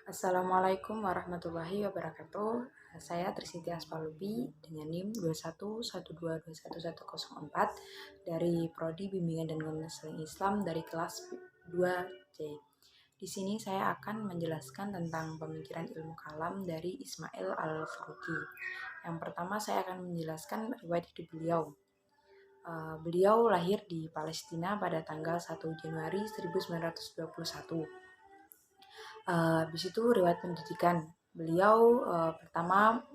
Assalamualaikum warahmatullahi wabarakatuh. Saya Trisiti Aspalubi dengan NIM 2112211104 dari Prodi Bimbingan dan Konseling Islam dari kelas 2C. Di sini saya akan menjelaskan tentang pemikiran ilmu kalam dari Ismail Al-Faruqi. Yang pertama saya akan menjelaskan riwayat hidup beliau. Beliau lahir di Palestina pada tanggal 1 Januari 1921. Habis itu riwayat pendidikan. Beliau pertama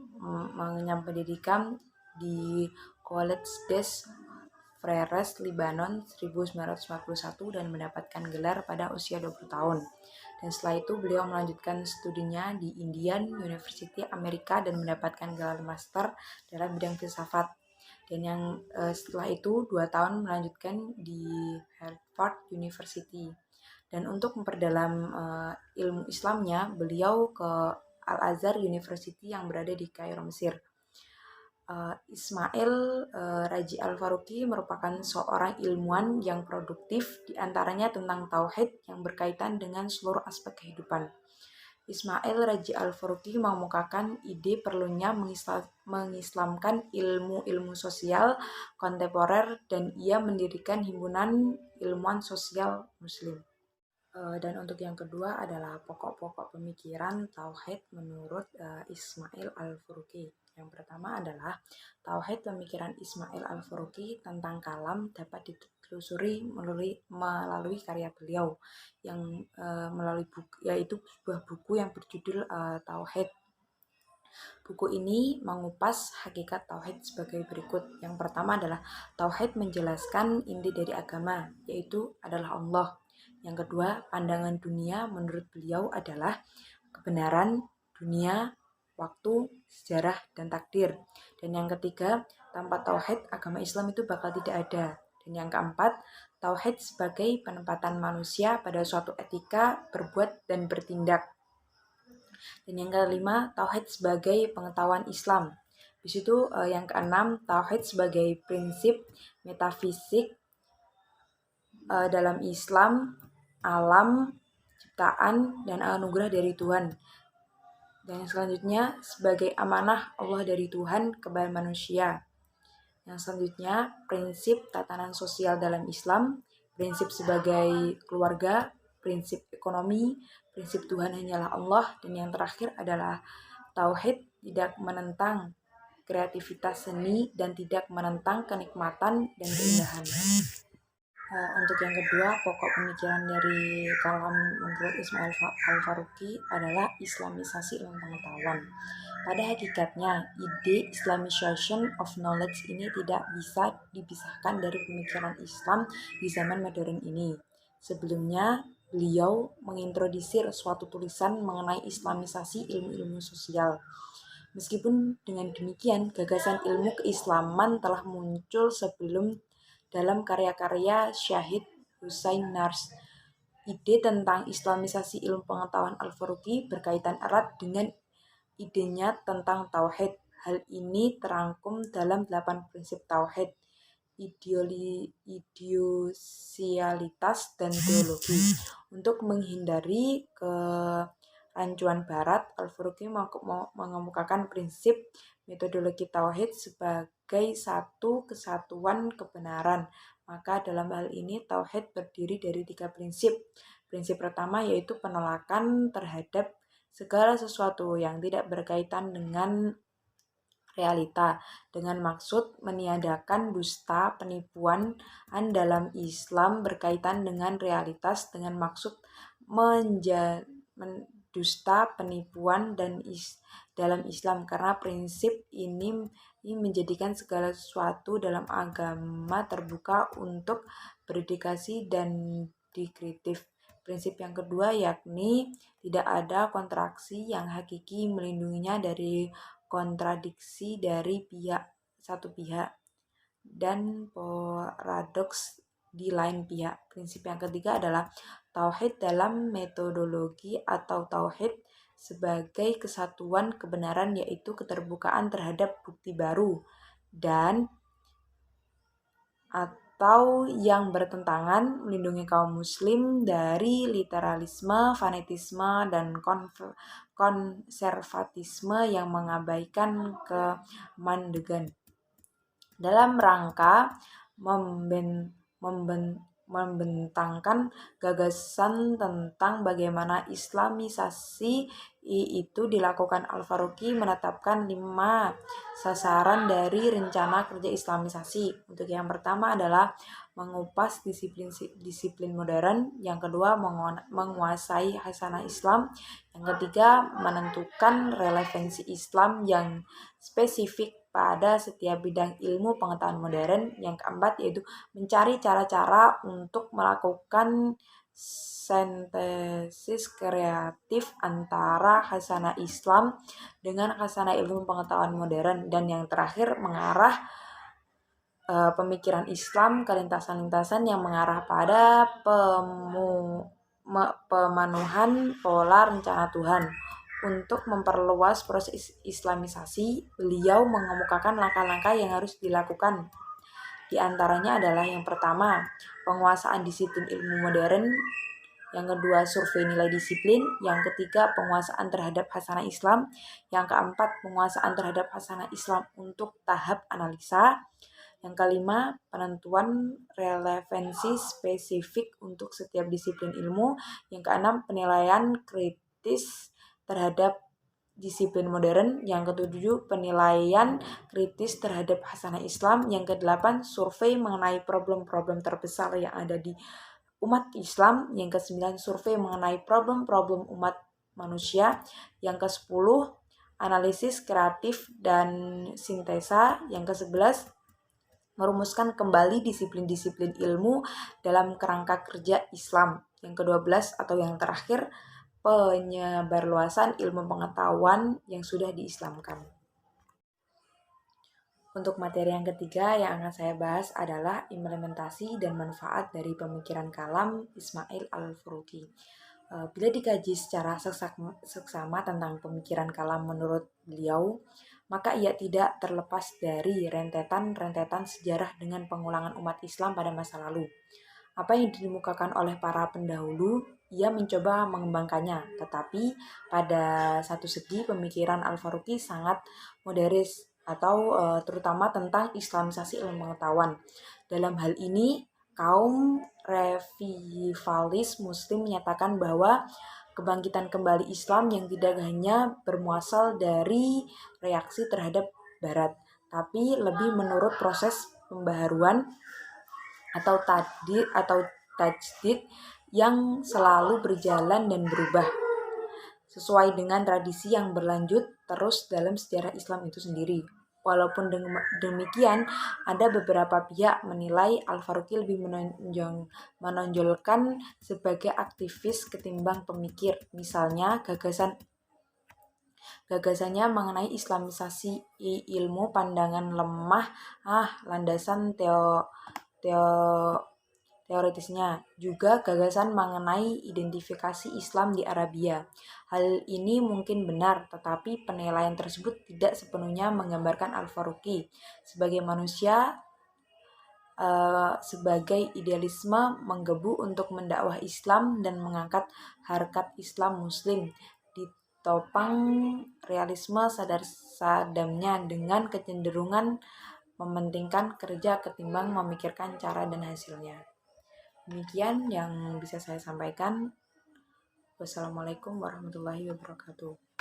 mengenyam pendidikan di College des Frères Libanon 1941 dan mendapatkan gelar pada usia 20 tahun. Dan setelah itu beliau melanjutkan studinya di Indian University Amerika dan mendapatkan gelar master dalam bidang filsafat. Dan yang setelah itu 2 tahun melanjutkan di Harvard University. Dan untuk memperdalam ilmu Islamnya, beliau ke Al-Azhar University yang berada di Kairo, Mesir. Ismail Raji Al-Faruqi merupakan seorang ilmuwan yang produktif, diantaranya tentang tauhid yang berkaitan dengan seluruh aspek kehidupan. Ismail Raji Al-Faruqi mengemukakan ide perlunya mengislamkan ilmu-ilmu sosial kontemporer dan ia mendirikan himpunan ilmuwan sosial muslim. Dan untuk yang kedua adalah pokok-pokok pemikiran tauhid menurut Ismail Al-Faruqi. Yang pertama adalah tauhid pemikiran Ismail Al-Faruqi tentang kalam dapat ditelusuri melalui karya beliau yang melalui buku, yaitu sebuah buku yang berjudul Tauhid. Buku ini mengupas hakikat tauhid sebagai berikut. Yang pertama adalah tauhid menjelaskan inti dari agama, yaitu adalah Allah. Yang kedua, pandangan dunia menurut beliau adalah kebenaran, dunia, waktu, sejarah, dan takdir. Dan yang ketiga, tanpa tauhid agama Islam itu bakal tidak ada. Dan yang keempat, tauhid sebagai penempatan manusia pada suatu etika, berbuat, dan bertindak. Dan yang kelima, tauhid sebagai pengetahuan Islam. Di situ yang keenam, tauhid sebagai prinsip metafisik dalam Islam, alam, ciptaan, dan anugerah dari Tuhan. Dan yang selanjutnya, sebagai amanah Allah dari Tuhan kepada manusia. Yang selanjutnya, prinsip tatanan sosial dalam Islam, prinsip sebagai keluarga, prinsip ekonomi, prinsip Tuhan hanyalah Allah, dan yang terakhir adalah tauhid tidak menentang kreativitas seni dan tidak menentang kenikmatan dan keindahan. Untuk yang kedua, pokok pemikiran dari kalam menurut Ismail Al-Faruqi adalah Islamisasi ilmu pengetahuan. Pada hakikatnya, ide Islamization of knowledge ini tidak bisa dipisahkan dari pemikiran Islam di zaman modern ini. Sebelumnya, beliau mengintrodusir suatu tulisan mengenai Islamisasi ilmu-ilmu sosial. Meskipun dengan demikian, gagasan ilmu keislaman telah muncul sebelum dalam karya-karya Syahid Hussein Nars. Ide tentang Islamisasi ilmu pengetahuan Al-Faruqi berkaitan erat dengan idenya tentang tauhid. Hal ini terangkum dalam 8 prinsip tauhid, ideosialitas, dan teologi. Untuk menghindari kerancuan barat, Al-Faruqi mengemukakan prinsip metodologi tauhid sebagai satu kesatuan kebenaran. Maka dalam hal ini tauhid terdiri dari 3 prinsip. Prinsip pertama yaitu penolakan terhadap segala sesuatu yang tidak berkaitan dengan realita, dengan maksud meniadakan dusta penipuan dalam Islam berkaitan dengan realitas, dengan maksud dusta penipuan dalam Islam, karena prinsip ini menjadikan segala sesuatu dalam agama terbuka untuk berdedikasi dan dikritik. Prinsip yang kedua yakni tidak ada kontraksi yang hakiki melindunginya dari kontradiksi dari satu pihak dan paradoks di lain pihak. Prinsip yang ketiga adalah tauhid dalam metodologi atau tauhid sebagai kesatuan kebenaran, yaitu keterbukaan terhadap bukti baru dan atau yang bertentangan, melindungi kaum muslim dari literalisme, fanatisme, dan konservatisme yang mengabaikan kemandegan. Dalam rangka membentangkan gagasan tentang bagaimana Islamisasi itu dilakukan, Al-Faruqi menetapkan 5 sasaran dari rencana kerja Islamisasi. Untuk yang pertama adalah mengupas disiplin modern, yang kedua menguasai hasanah Islam, yang ketiga menentukan relevansi Islam yang spesifik pada setiap bidang ilmu pengetahuan modern, yang keempat yaitu mencari cara-cara untuk melakukan sintesis kreatif antara hasanah Islam dengan hasanah ilmu pengetahuan modern, dan yang terakhir mengarah pemikiran Islam ke lintasan-lintasan yang mengarah pada pemenuhan pola rencana Tuhan. Untuk memperluas proses Islamisasi, beliau mengemukakan langkah-langkah yang harus dilakukan. Di antaranya adalah yang pertama, penguasaan disiplin ilmu modern, yang kedua, survei nilai disiplin, yang ketiga, penguasaan terhadap hasanah Islam, yang keempat, penguasaan terhadap hasanah Islam untuk tahap analisa, yang kelima, penentuan relevansi spesifik untuk setiap disiplin ilmu, yang keenam, penilaian kritis terhadap disiplin modern, yang ketujuh, penilaian kritis terhadap hasanah Islam, yang kedelapan, survei mengenai problem-problem terbesar yang ada di umat Islam, yang kesembilan, survei mengenai problem-problem umat manusia, yang kesepuluh, analisis kreatif dan sintesa, yang kesebelas, merumuskan kembali disiplin-disiplin ilmu dalam kerangka kerja Islam, yang ke-12 atau yang terakhir, penyebarluasan ilmu pengetahuan yang sudah diislamkan. Untuk materi yang ketiga yang akan saya bahas adalah implementasi dan manfaat dari pemikiran kalam Ismail Al-Faruqi. Bila dikaji secara seksama tentang pemikiran kalam menurut beliau, maka ia tidak terlepas dari rentetan-rentetan sejarah dengan pengulangan umat Islam pada masa lalu. Apa yang dikemukakan oleh para pendahulu, ia mencoba mengembangkannya, tetapi pada satu segi pemikiran Al-Faruqi sangat moderis atau terutama tentang Islamisasi ilmu pengetahuan. Dalam hal ini, kaum revivalis Muslim menyatakan bahwa kebangkitan kembali Islam yang tidak hanya bermuasal dari reaksi terhadap Barat, tapi lebih menurut proses pembaharuan atau tajdid yang selalu berjalan dan berubah sesuai dengan tradisi yang berlanjut terus dalam sejarah Islam itu sendiri. Walaupun demikian, ada beberapa pihak menilai Al-Faruqi lebih menonjolkan sebagai aktivis ketimbang pemikir. Misalnya, gagasannya mengenai Islamisasi ilmu, pandangan lemah, landasan teoritisnya, juga gagasan mengenai identifikasi Islam di Arabia. Hal ini mungkin benar, tetapi penilaian tersebut tidak sepenuhnya menggambarkan Al-Faruqi sebagai manusia sebagai idealisme menggebu untuk mendakwah Islam dan mengangkat harkat Islam Muslim, ditopang realisme sadar-sadamnya dengan kecenderungan mementingkan kerja ketimbang memikirkan cara dan hasilnya. Demikian yang bisa saya sampaikan. Wassalamualaikum warahmatullahi wabarakatuh.